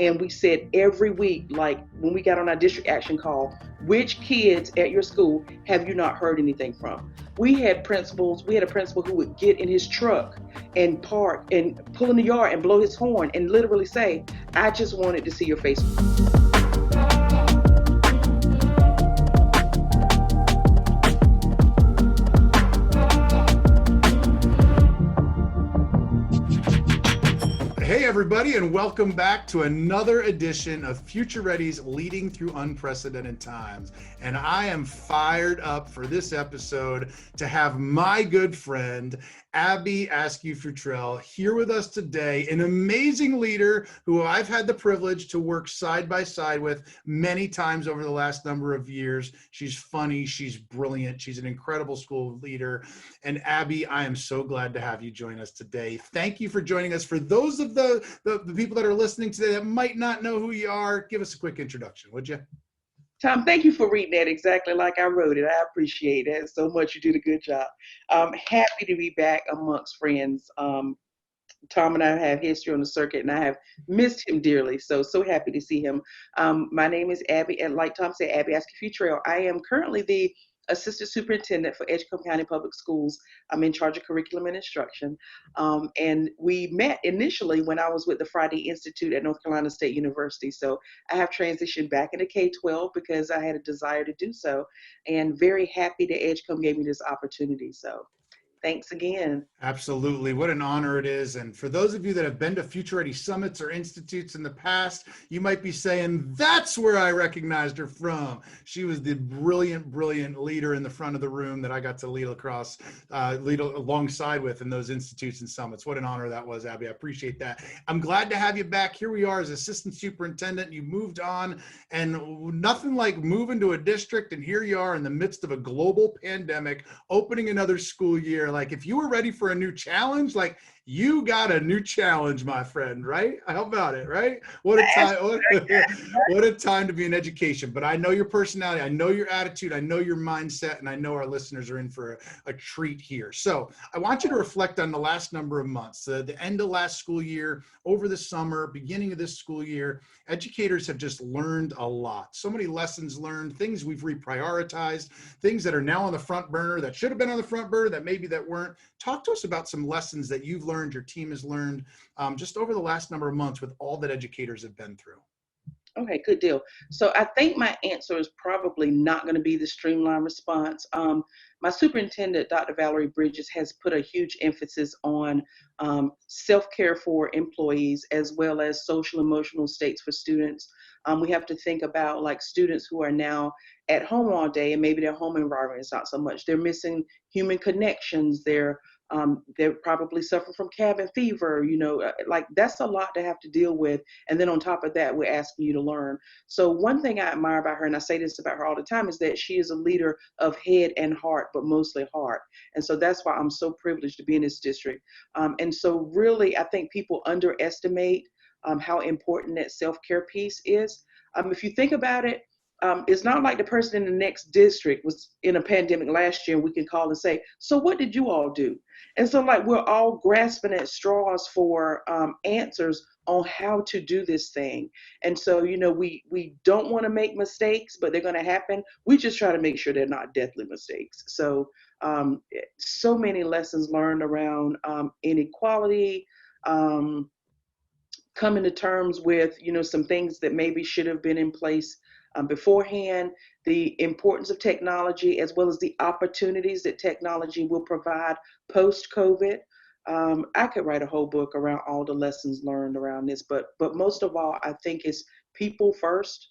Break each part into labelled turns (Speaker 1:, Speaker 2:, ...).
Speaker 1: And we said every week, like when we got on our district action call, which kids at your school have you not heard anything from? We had principals, we had a principal who would get in his truck and park and pull in the yard and blow his horn and literally say, I just wanted to see your face.
Speaker 2: Hey everybody, and welcome back to another edition of Future Ready's Leading Through Unprecedented Times. And I am fired up for this episode to have my good friend, Abbey Askew Futrell, here with us today, an amazing leader who I've had the privilege to work side by side with many times over the last number of years. She's funny, she's brilliant, she's an incredible school leader. And Abbey, I am so glad to have you join us today. Thank you for joining us. For those of the people that are listening today that might not know who you are, give us a quick introduction, would you?
Speaker 1: Tom, thank you for reading that exactly like I wrote it. I appreciate it so much. You did a good job. Happy to be back amongst friends. Tom and I have history on the circuit, and I have missed him dearly. So happy to see him. My name is Abbey, and like Tom said, Abbey Askew Futrell. I am currently the Assistant Superintendent for Edgecombe County Public Schools. I'm in charge of curriculum and instruction. And we met initially when I was with the Friday Institute at North Carolina State University. So I have transitioned back into K-12 because I had a desire to do so, and very happy that Edgecombe gave me this opportunity. So thanks again.
Speaker 2: Absolutely. What an honor it is. And for those of you that have been to Future Ready Summits or Institutes in the past, you might be saying, that's where I recognized her from. She was the brilliant, brilliant leader in the front of the room that I got to lead alongside with in those institutes and summits. What an honor that was, Abbey. I appreciate that. I'm glad to have you back. Here we are as Assistant Superintendent. You moved on, and nothing like moving to a district, and here you are in the midst of a global pandemic, opening another school year. Like, if you were ready for a new challenge, like, you got a new challenge, my friend, right? How about it, right? What a time, what a time to be in education. But I know your personality, I know your attitude, I know your mindset, and I know our listeners are in for a treat here. So I want you to reflect on the last number of months, the end of last school year, over the summer, beginning of this school year. Educators have just learned a lot. So many lessons learned, things we've reprioritized, things that are now on the front burner that should have been on the front burner that maybe that weren't. Talk to us about some lessons that you've learned, your team has learned, just over the last number of months with all that educators have been through.
Speaker 1: Okay, good deal. So I think my answer is probably not going to be the streamlined response. My superintendent, Dr. Valerie Bridges, has put a huge emphasis on self-care for employees as well as social emotional states for students. We have to think about like students who are now at home all day, and maybe their home environment is not so much. They're missing human connections. They're probably suffering from cabin fever, like that's a lot to have to deal with. And then on top of that, we're asking you to learn. So one thing I admire about her, and I say this about her all the time, is that she is a leader of head and heart, but mostly heart. And so that's why I'm so privileged to be in this district. And so really, I think people underestimate how important that self-care piece is. If you think about it, it's not like the person in the next district was in a pandemic last year and we can call and say, so what did you all do? And so like we're all grasping at straws for answers on how to do this thing. And so, we don't want to make mistakes, but they're going to happen. We just try to make sure they're not deathly mistakes. So so many lessons learned around inequality, coming to terms with, some things that maybe should have been in place beforehand, the importance of technology, as well as the opportunities that technology will provide post-COVID. I could write a whole book around all the lessons learned around this, but most of all, I think it's people first,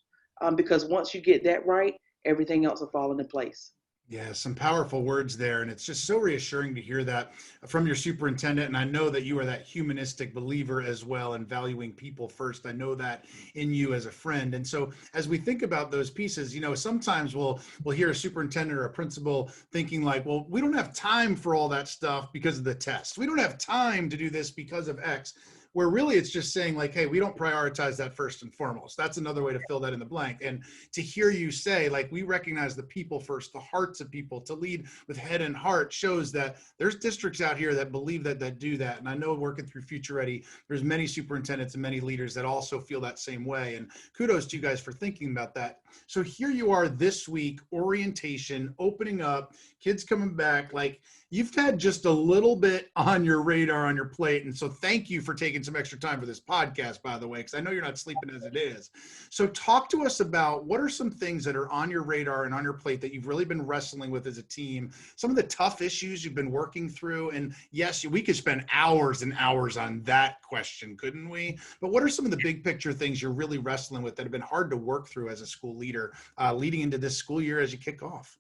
Speaker 1: because once you get that right, everything else will fall into place.
Speaker 2: Yeah, some powerful words there. And it's just so reassuring to hear that from your superintendent. And I know that you are that humanistic believer as well and valuing people first. I know that in you as a friend. And so as we think about those pieces, sometimes we'll hear a superintendent or a principal thinking like, well, we don't have time for all that stuff because of the test. We don't have time to do this because of X. where really it's just saying like, hey, we don't prioritize that first and foremost. That's another way to fill that in the blank. And to hear you say, like, we recognize the people first, the hearts of people, to lead with head and heart, shows that there's districts out here that believe that do that. And I know working through Future Ready, there's many superintendents and many leaders that also feel that same way. And kudos to you guys for thinking about that. So here you are this week, orientation, opening up, kids coming back. Like, you've had just a little bit on your radar, on your plate. And so thank you for taking some extra time for this podcast, by the way, because I know you're not sleeping as it is. So talk to us about what are some things that are on your radar and on your plate that you've really been wrestling with as a team, some of the tough issues you've been working through. And yes, we could spend hours and hours on that question, couldn't we? But what are some of the big picture things you're really wrestling with that have been hard to work through as a school leader leading into this school year as you kick off?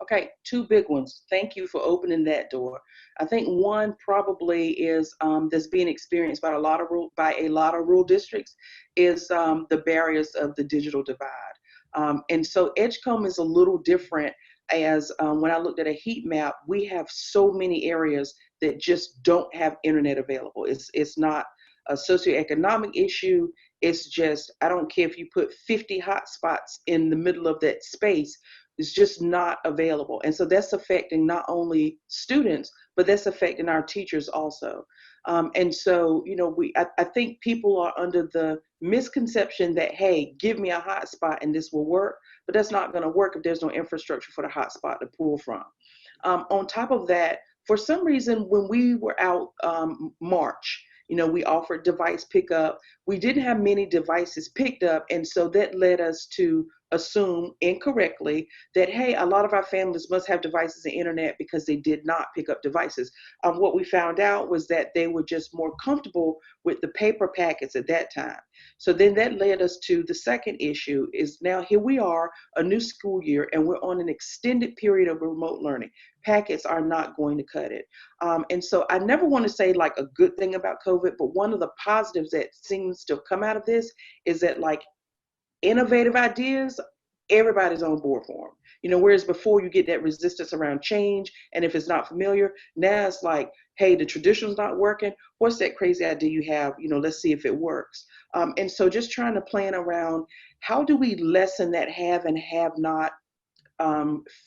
Speaker 1: Okay, two big ones. Thank you for opening that door. I think one probably is that's being experienced by a lot of rural districts is the barriers of the digital divide. And so Edgecombe is a little different. As when I looked at a heat map, we have so many areas that just don't have internet available. It's not a socioeconomic issue. It's just, I don't care if you put 50 hotspots in the middle of that space, it's just not available. And so that's affecting not only students, but that's affecting our teachers also. And so, I think people are under the misconception that, hey, give me a hotspot and this will work, but that's not going to work if there's no infrastructure for the hotspot to pull from. On top of that, for some reason, when we were out March, we offered device pickup. We didn't have many devices picked up. And so that led us to assume incorrectly that, hey, a lot of our families must have devices and internet because they did not pick up devices. What we found out was that they were just more comfortable with the paper packets at that time. So then that led us to the second issue is now here we are, a new school year, and we're on an extended period of remote learning. Packets are not going to cut it. And so I never want to say like a good thing about COVID, but one of the positives that seems to come out of this is that like innovative ideas, everybody's on board for them. Whereas before you get that resistance around change, and if it's not familiar, now it's like, hey, the traditional's not working. What's that crazy idea you have? Let's see if it works. And so just trying to plan around how do we lessen that have and have not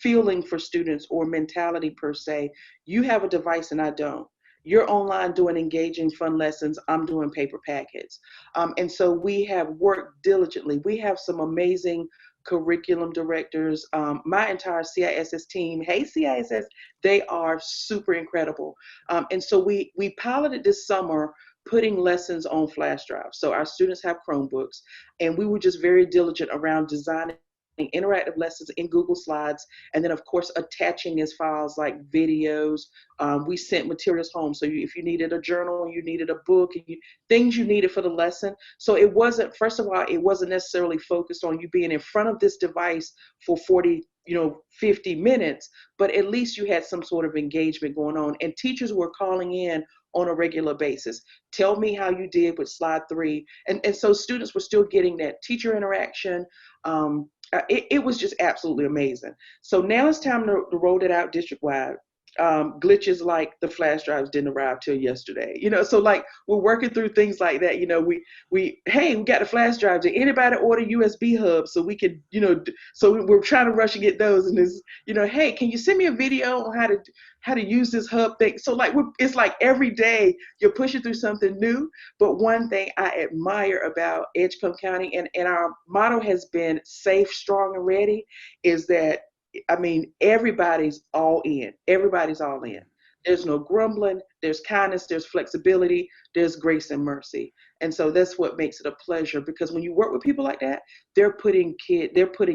Speaker 1: feeling for students or mentality per se. You have a device and I don't. You're online doing engaging, fun lessons. I'm doing paper packets. And so we have worked diligently. We have some amazing curriculum directors. My entire CISS team, hey CISS, they are super incredible. And so we piloted this summer putting lessons on flash drives. So our students have Chromebooks, and we were just very diligent around designing interactive lessons in Google Slides, and then of course attaching as files like videos. We sent materials home, so if you needed a journal, you needed a book, and things you needed for the lesson. So it wasn't, first of all, it wasn't necessarily focused on you being in front of this device for 40, 50 minutes, but at least you had some sort of engagement going on, and teachers were calling in on a regular basis. Tell me how you did with slide 3. And so students were still getting that teacher interaction. It was just absolutely amazing. So now it's time to roll it out district-wide. Glitches like the flash drives didn't arrive till yesterday. So like we're working through things like that. We got the flash drives. Did anybody order USB hubs so we could, so we're trying to rush and get those. And it's, hey, can you send me a video on how to use this hub thing? So like it's like every day you're pushing through something new. But one thing I admire about Edgecombe County, and our motto has been safe, strong, and ready, is that everybody's all in. Everybody's all in. There's no grumbling. There's kindness. There's flexibility. There's grace and mercy. And so that's what makes it a pleasure, because when you work with people like that, they're putting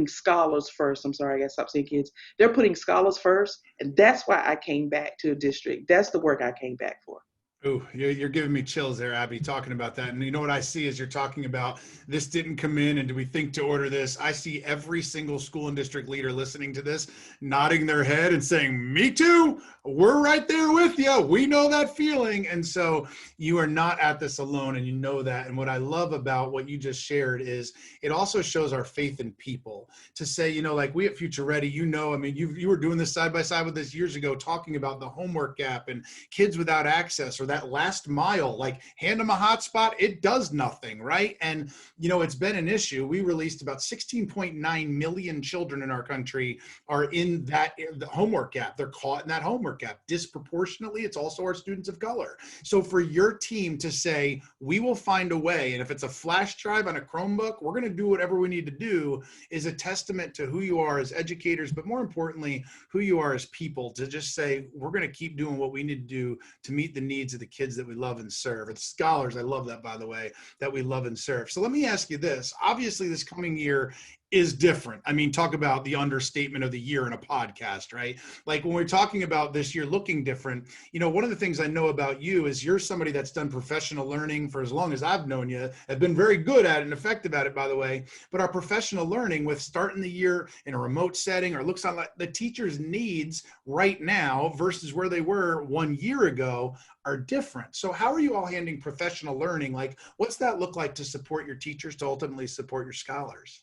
Speaker 1: scholars first. I'm sorry, I gotta stop saying kids. They're putting scholars first. And that's why I came back to a district. That's the work I came back for.
Speaker 2: Oh, you're giving me chills there, Abby, talking about that. And you know what I see is you're talking about this didn't come in and do we think to order this? I see every single school and district leader listening to this, nodding their head and saying, me too. We're right there with you. We know that feeling. And so you are not at this alone, and you know that. And what I love about what you just shared is it also shows our faith in people to say, like we at Future Ready, you were doing this side by side with us years ago, talking about the homework gap and kids without access, or that last mile, like hand them a hotspot, it does nothing, right? And, you know, it's been an issue. We released about 16.9 million children in our country are in that the homework gap. They're caught in that homework gap. Disproportionately, it's also our students of color. So for your team to say, we will find a way, and if it's a flash drive on a Chromebook, we're going to do whatever we need to do, is a testament to who you are as educators, but more importantly, who you are as people, to just say, we're going to keep doing what we need to do to meet the needs of the kids that we love and serve. It's scholars, I love that, by the way, that we love and serve. So let me ask you this. Obviously, this coming year is different. I mean, talk about the understatement of the year in a podcast, right? Like when we're talking about this year looking different, you know, one of the things I know about you is you're somebody that's done professional learning for as long as I've known you, have been very good at it and effective at it, by the way. But our professional learning with starting the year in a remote setting, or looks like the teacher's needs right now versus where they were 1 year ago are different. So how are you all handling professional learning? Like, what's that look like to support your teachers, to ultimately support your scholars?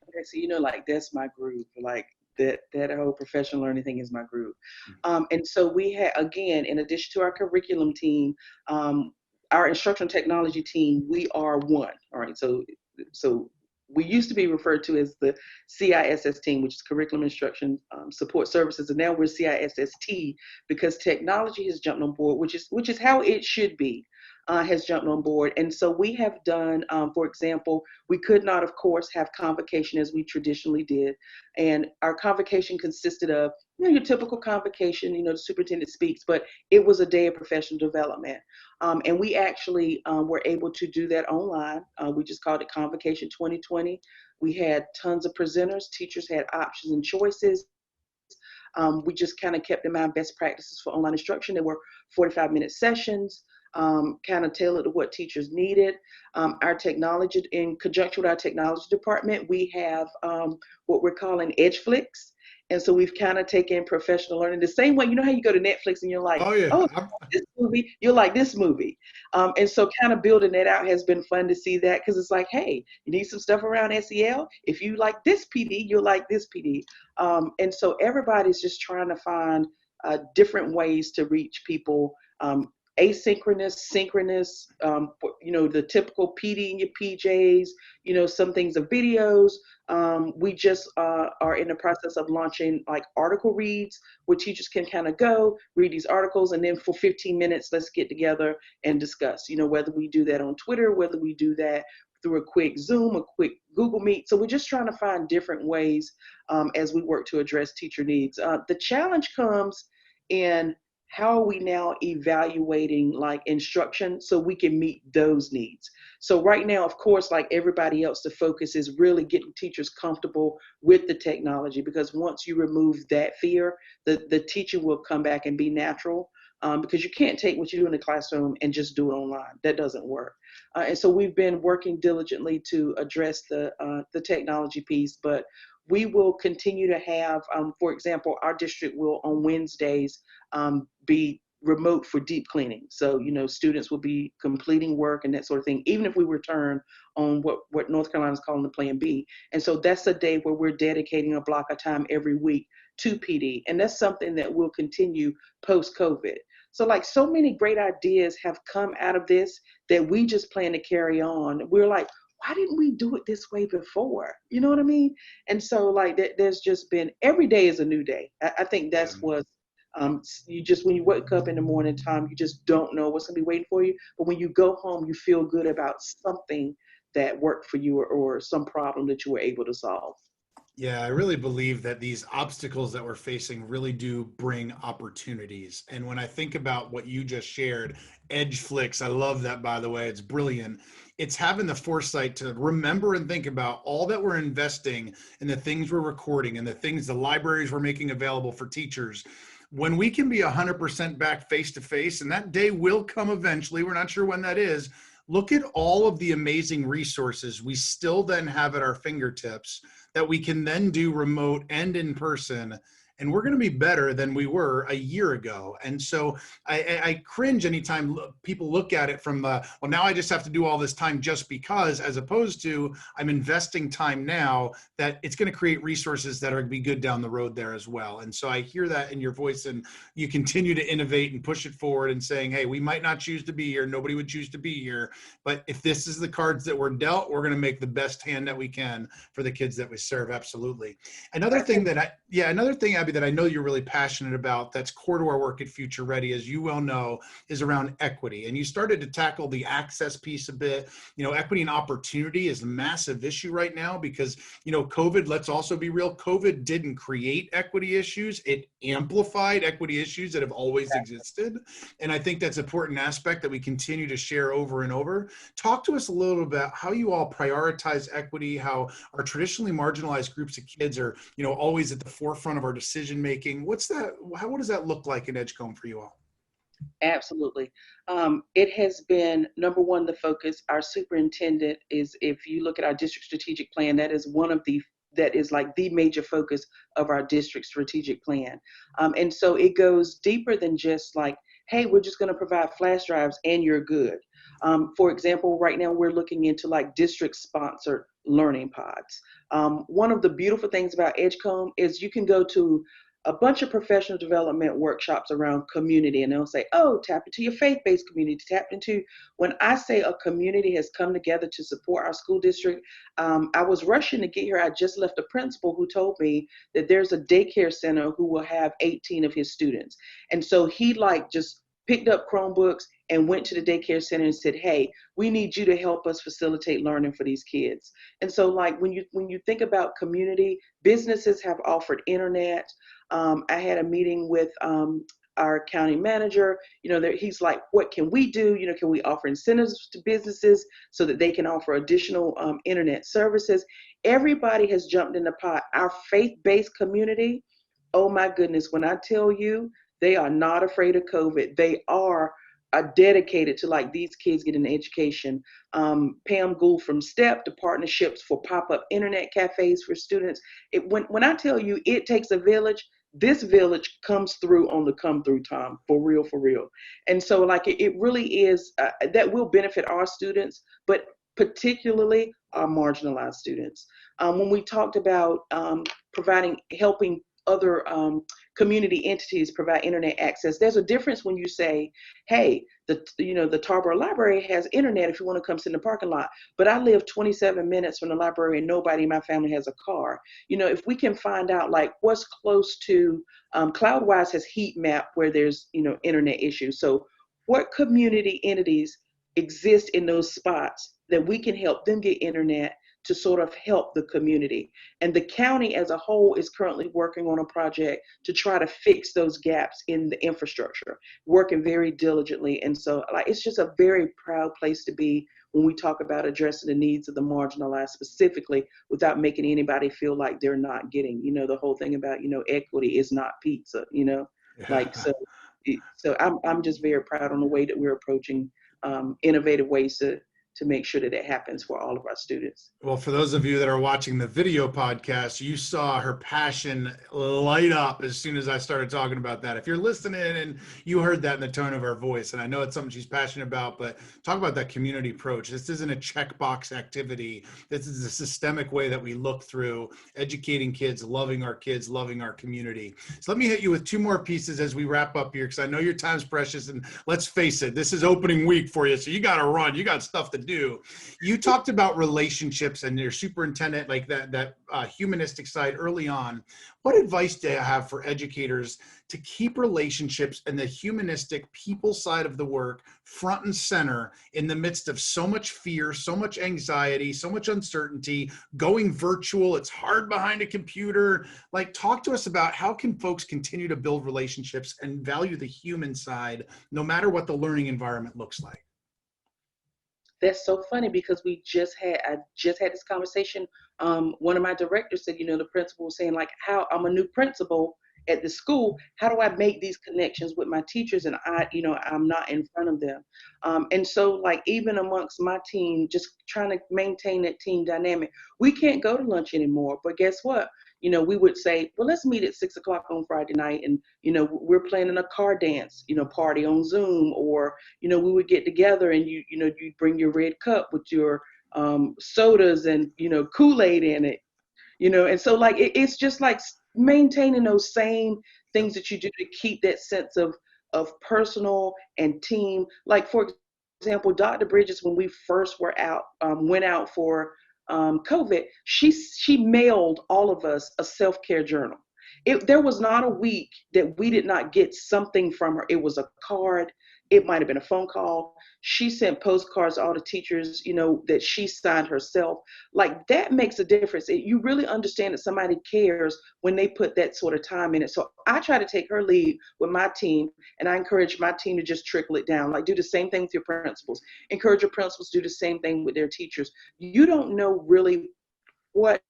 Speaker 1: Okay, so, you know, like that's my group. Like that whole professional learning thing is my group. And so we had, again, in addition to our curriculum team, our instructional technology team, we are one. All right. So we used to be referred to as the CISS team, which is Curriculum Instruction Support Services, and now we're CISST because technology has jumped on board, which is how it should be. Has jumped on board. And so we have done, for example, we could not, of course, have convocation as we traditionally did. And our convocation consisted of, you know, your typical convocation, you know, the superintendent speaks, but it was a day of professional development. And we actually were able to do that online. We just called it Convocation 2020. We had tons of presenters. Teachers had options and choices. We just kind of kept in mind best practices for online instruction. There were 45-minute sessions. Kind of tailored to what teachers needed. Our technology, in conjunction with our technology department, we have what we're calling Edgeflix. And so we've kind of taken professional learning the same way. You know how you go to Netflix and you're like,
Speaker 2: Oh yeah.
Speaker 1: oh, this movie, you'll like this movie. And so kind of building that out has been fun to see that, because it's like, hey, you need some stuff around SEL. If you like this PD, you'll like this PD. And so everybody's just trying to find different ways to reach people. Asynchronous, synchronous, you know, the typical PD in your PJs, you know, some things are videos. We just are in the process of launching like article reads where teachers can kind of go read these articles, and then for 15 minutes, let's get together and discuss, you know, whether we do that on Twitter, whether we do that through a quick Zoom, a quick Google Meet. So we're just trying to find different ways as we work to address teacher needs. The challenge comes in how are we now evaluating like instruction so we can meet those needs? So right now, of course, like everybody else, the focus is really getting teachers comfortable with the technology, because once you remove that fear, the teacher will come back and be natural, because you can't take what you do in the classroom and just do it online. That doesn't work. And so we've been working diligently to address the technology piece, but we will continue to have, for example, our district will on Wednesdays be remote for deep cleaning. So, you know, students will be completing work and that sort of thing, even if we return on what North Carolina is calling the Plan B. And so that's a day where we're dedicating a block of time every week to PD. And that's something that will continue post-COVID. So like so many great ideas have come out of this that we just plan to carry on. We're like, why didn't we do it this way before? You know what I mean? And so like there's just been, every day is a new day. I think that's what you just, when you wake up in the morning time, you just don't know what's gonna be waiting for you. But when you go home, you feel good about something that worked for you, or some problem that you were able to solve.
Speaker 2: Yeah, I really believe that these obstacles that we're facing really do bring opportunities. And when I think about what you just shared, Edgeflix, I love that, by the way, it's brilliant. It's having the foresight to remember and think about all that we're investing in, the things we're recording and the things, the libraries we're making available for teachers. When we can be 100% back face to face, and that day will come eventually, we're not sure when that is. Look at all of the amazing resources we still then have at our fingertips that we can then do remote and in person. and we're going to be better than we were a year ago. And so I cringe anytime people look at it from well, now I just have to do all this time just because, as opposed to I'm investing time now that it's going to create resources that are going to be good down the road there as well. And so I hear that in your voice, and you continue to innovate and push it forward and saying, hey, we might not choose to be here. Nobody would choose to be here. But if this is the cards that we're dealt, we're going to make the best hand that we can for the kids that we serve. Absolutely. Another thing, Abby, that I know you're really passionate about that's core to our work at Future Ready, as you well know, is around equity. And you started to tackle the access piece a bit. Equity and opportunity is a massive issue right now because, COVID, let's also be real, COVID didn't create equity issues. It amplified equity issues that have always existed. And I think that's an important aspect that we continue to share over and over. Talk to us a little about how you all prioritize equity, how our traditionally marginalized groups of kids are, always at the forefront of our decision making. What does that look like in Edgecombe for you all?
Speaker 1: Absolutely. It has been, number one, the focus. Our superintendent is, if you look at our district strategic plan, that is like the major focus of our district strategic plan. And so it goes deeper than just like, hey, we're just going to provide flash drives and you're good. For example, right now we're looking into like district sponsored learning pods. One of the beautiful things about Edgecombe is you can go to a bunch of professional development workshops around community, and they'll say, oh, tap into your faith-based community, when I say a community has come together to support our school district. I was rushing to get here. I just left a principal who told me that there's a daycare center who will have 18 of his students. And so he just picked up Chromebooks and went to the daycare center and said, hey, we need you to help us facilitate learning for these kids. And so when you think about community, businesses have offered internet. I had a meeting with our county manager. He's like, what can we do? Can we offer incentives to businesses so that they can offer additional internet services? Everybody has jumped in the pot. Our faith-based community, oh my goodness, when I tell you, they are not afraid of COVID. They are dedicated to these kids getting an education. Pam Gould from STEP to partnerships for pop-up internet cafes for students. When I tell you it takes a village, this village comes through on the come through, Tom, for real, for real. And so it really is, that will benefit our students, but particularly our marginalized students. When we talked about helping other community entities provide internet access, there's a difference when you say, hey, the Tarboro Library has internet if you want to come sit in the parking lot, but I live 27 minutes from the library and nobody in my family has a car. If we can find out what's close to, CloudWise has heat map where there's, internet issues. So what community entities exist in those spots that we can help them get internet to sort of help the community. And the county as a whole is currently working on a project to try to fix those gaps in the infrastructure, working very diligently. And so it's just a very proud place to be when we talk about addressing the needs of the marginalized specifically without making anybody feel like they're not getting, the whole thing about, equity is not pizza, so I'm just very proud on the way that we're approaching innovative ways to make sure that it happens for all of our students.
Speaker 2: Well, for those of you that are watching the video podcast, you saw her passion light up as soon as I started talking about that. If you're listening and you heard that in the tone of her voice, and I know it's something she's passionate about, but talk about that community approach. This isn't a checkbox activity. This is a systemic way that we look through educating kids, loving our community. So let me hit you with two more pieces as we wrap up here, because I know your time's precious, and let's face it, this is opening week for you, so you got to run. You got stuff to do. You talked about relationships and your superintendent, like that humanistic side early on. What advice do you have for educators to keep relationships and the humanistic people side of the work front and center in the midst of so much fear, so much anxiety, so much uncertainty, going virtual? It's hard behind a computer. Talk to us about how can folks continue to build relationships and value the human side, no matter what the learning environment looks like.
Speaker 1: That's so funny because I just had this conversation. One of my directors said, the principal was saying how I'm a new principal at the school, how do I make these connections with my teachers and I'm not in front of them. And so like even amongst my team, just trying to maintain that team dynamic, we can't go to lunch anymore. But guess what? We would say, well, let's meet at 6 o'clock on Friday night. And, we're planning a car dance, party on Zoom, or, we would get together and you bring your red cup with your sodas and, Kool-Aid in it, and so like, it's just like maintaining those same things that you do to keep that sense of personal and team. Like, for example, Dr. Bridges, when we first went out for COVID, she mailed all of us a self-care journal. There was not a week that we did not get something from her. It was a card. It might have been a phone call. She sent postcards to all the teachers, that she signed herself. Like, that makes a difference. You really understand that somebody cares when they put that sort of time in it. So I try to take her lead with my team, and I encourage my team to just trickle it down. Like, do the same thing with your principals. Encourage your principals to do the same thing with their teachers. You don't know really what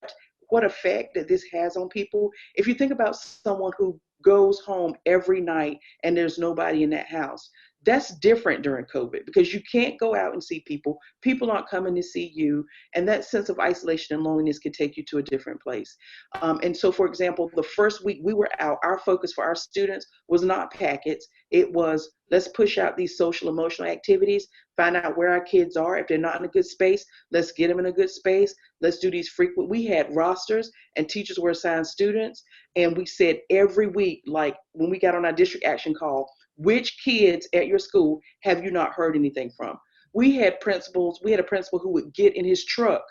Speaker 1: effect that this has on people. If you think about someone who goes home every night and there's nobody in that house, that's different during COVID, because you can't go out and see people. People aren't coming to see you. And that sense of isolation and loneliness can take you to a different place. And so, for example, the first week we were out, our focus for our students was not packets. It was, let's push out these social emotional activities, find out where our kids are. If they're not in a good space, let's get them in a good space. Let's do these frequent. We had rosters and teachers were assigned students. And we said every week, like when we got on our district action call, which kids at your school have you not heard anything from? We had a principal who would get in his truck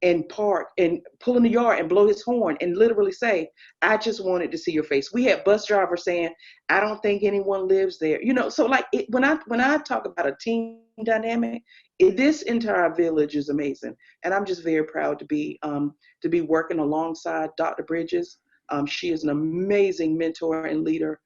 Speaker 1: and park and pull in the yard and blow his horn and literally say, I just wanted to see your face. We had bus drivers saying, I don't think anyone lives there. So like when I talk about a team dynamic, this entire village is amazing. And I'm just very proud to be working alongside Dr. Bridges. She is an amazing mentor and leader.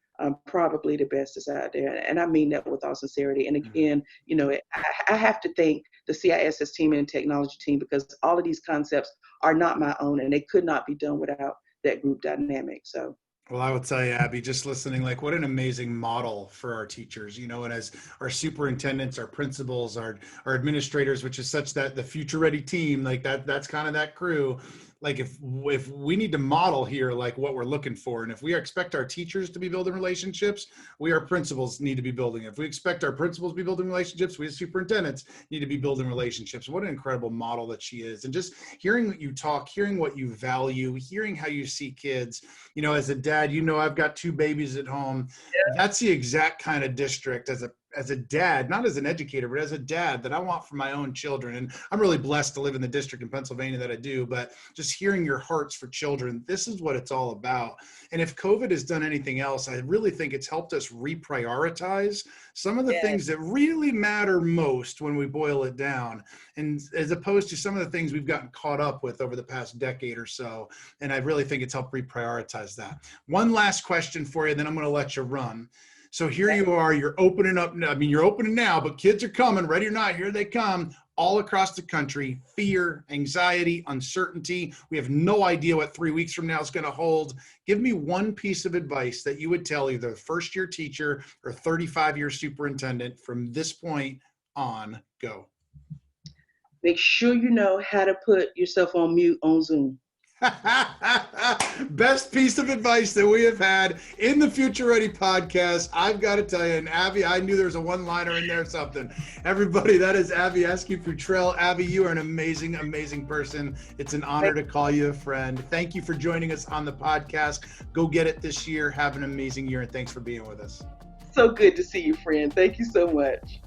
Speaker 1: Probably the best is out there. And I mean that with all sincerity. And again, I have to thank the CISS team and technology team, because all of these concepts are not my own and they could not be done without that group dynamic. So.
Speaker 2: Well, I will tell you, Abby, just listening, like what an amazing model for our teachers, and as our superintendents, our principals, our administrators, which is such that the future ready team, like that's kind of that crew. Like if we need to model here, like what we're looking for. And if we expect our teachers to be building relationships, we, our principals, need to be building. If we expect our principals to be building relationships, we as superintendents need to be building relationships. What an incredible model that she is. And just hearing what you talk, hearing what you value, hearing how you see kids, as a dad, I've got 2 babies at home. Yeah. That's the exact kind of district as a dad, not as an educator, but as a dad that I want for my own children. And I'm really blessed to live in the district in Pennsylvania that I do, but just hearing your hearts for children, this is what it's all about. And if COVID has done anything else, I really think it's helped us reprioritize some of the things that really matter most when we boil it down, and as opposed to some of the things we've gotten caught up with over the past decade or so. And I really think it's helped reprioritize that. One last question for you, then I'm going to let you run. So here you are, you're opening up. I mean, you're opening now, but kids are coming, ready or not, here they come, all across the country. Fear, anxiety, uncertainty. We have no idea what 3 weeks from now is going to hold. Give me one piece of advice that you would tell either a first-year teacher or 35-year superintendent from this point on. Go.
Speaker 1: Make sure you know how to put yourself on mute on Zoom.
Speaker 2: Best piece of advice that we have had in the Future Ready podcast. I've got to tell you, and Abby, I knew there was a one-liner in there or something. Everybody, that is Abbey Askew Futrell. Abby, you are an amazing, amazing person. It's an honor to call you a friend. Thank you for joining us on the podcast. Go get it this year. Have an amazing year, and thanks for being with us.
Speaker 1: So good to see you, friend. Thank you so much.